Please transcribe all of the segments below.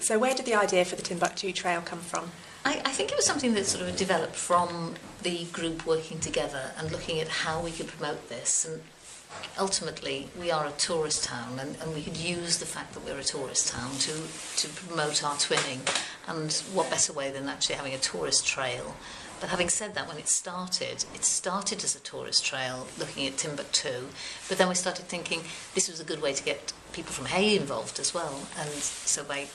So where did the idea for the Timbuktu Trail come from? I think it was something that sort of developed from the group working together and looking at how we could promote this. And ultimately, we are a tourist town, and we could use the fact that we're a tourist town to promote our twinning. And what better way than actually having a tourist trail? But having said that, when it started as a tourist trail looking at Timbuktu, but then we started thinking this was a good way to get people from Hay involved as well, and so by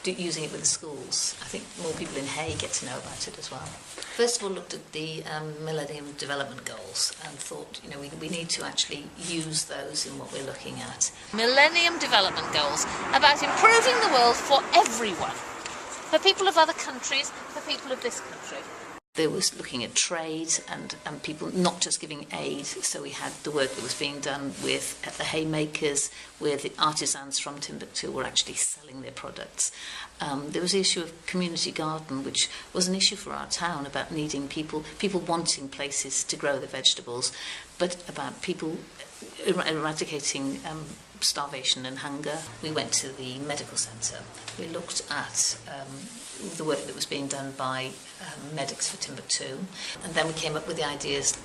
using it with the schools, I think more people in Hay get to know about it as well. First of all, looked at the Millennium Development Goals and thought, we need to actually use those in what we're looking at. Millennium Development Goals, about improving the world for everyone, for people of other countries, for people of this country. There was looking at trade and people not just giving aid, so we had the work that was being done with the haymakers, where the artisans from Timbuktu were actually selling their products. There was the issue of community garden, which was an issue for our town, about needing people wanting places to grow their vegetables, but about people eradicating starvation and hunger. We went to the medical centre. We looked at the work that was being done by medics for Timbuktu, and then we came up with the ideas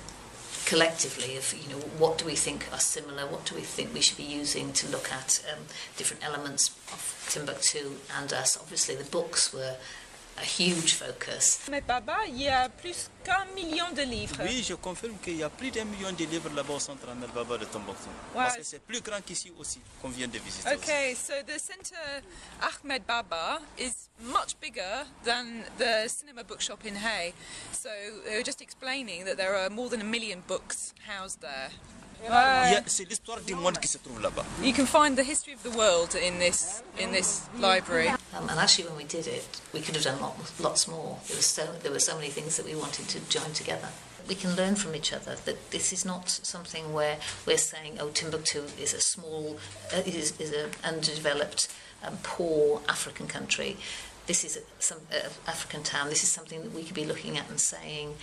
collectively of what do we think are similar, what do we think we should be using to look at different elements of Timbuktu and us. Obviously the books were a huge focus. Ahmed Baba, il y a plus qu'1 million de livres. Oui, je confirme qu'il y a plus d'1 million de livres là-bas au centre Ahmed Baba de Tombouctou. Wow. Parce que c'est plus grand qu'ici aussi, qu'on vient de visiter. Okay, so the centre Ahmed Baba is much bigger than the cinema bookshop in Hay. So they were just explaining that there are more than 1 million books housed there. C'est l'histoire du monde qui se trouve là-bas. You can find the history of the world in this library. And actually, when we did it, we could have done lots more. There were so many things that we wanted to join together. We can learn from each other that this is not something where we're saying, oh, Timbuktu is a small, is an underdeveloped, poor African country. This is some African town. This is something that we could be looking at and saying,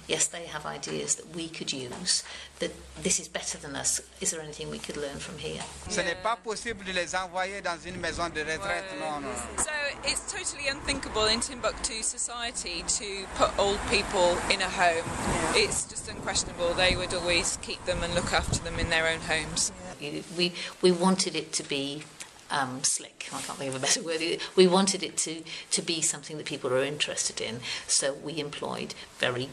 yes, they have ideas that we could use, that this is better than us. Is there anything we could learn from here? Ce n'est pas possible de les envoyer dans une maison de retraite, non. So it's totally unthinkable in Timbuktu society to put old people in a home. It's just unquestionable. They would always keep them and look after them in their own homes. We wanted it to be slick. I can't think of a better word. We wanted it to be something that people are interested in, so we employed very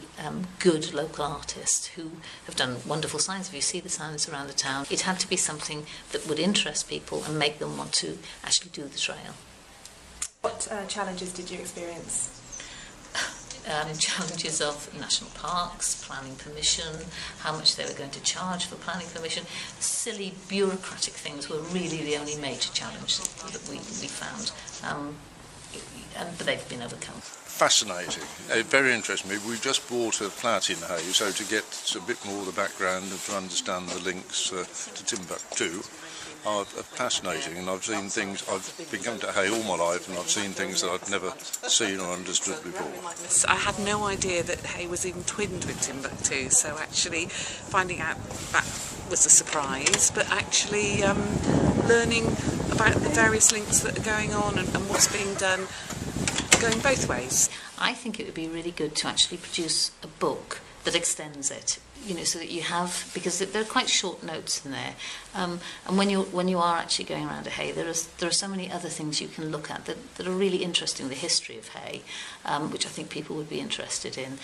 good local artists who have done wonderful signs. If you see the signs around the town, it had to be something that would interest people and make them want to actually do the trail. What challenges did you experience? Challenges of national parks, planning permission, how much they were going to charge for planning permission. Silly bureaucratic things were really the only major challenge that we found, but they've been overcome. Fascinating, very interesting. We just bought a flat in Hay, so to get a bit more of the background and to understand the links to Timbuktu are fascinating, and I've seen things, I've been coming to Hay all my life and I've seen things that I'd never seen or understood before. I had no idea that Hay was even twinned with Timbuktu, so actually finding out that was a surprise, but actually learning about the various links that are going on and what's being done, going both ways. I think it would be really good to actually produce a book that extends it, so that you have, because there are quite short notes in there, and when you are actually going around a Hay, there are so many other things you can look at that are really interesting, the history of Hay, which I think people would be interested in.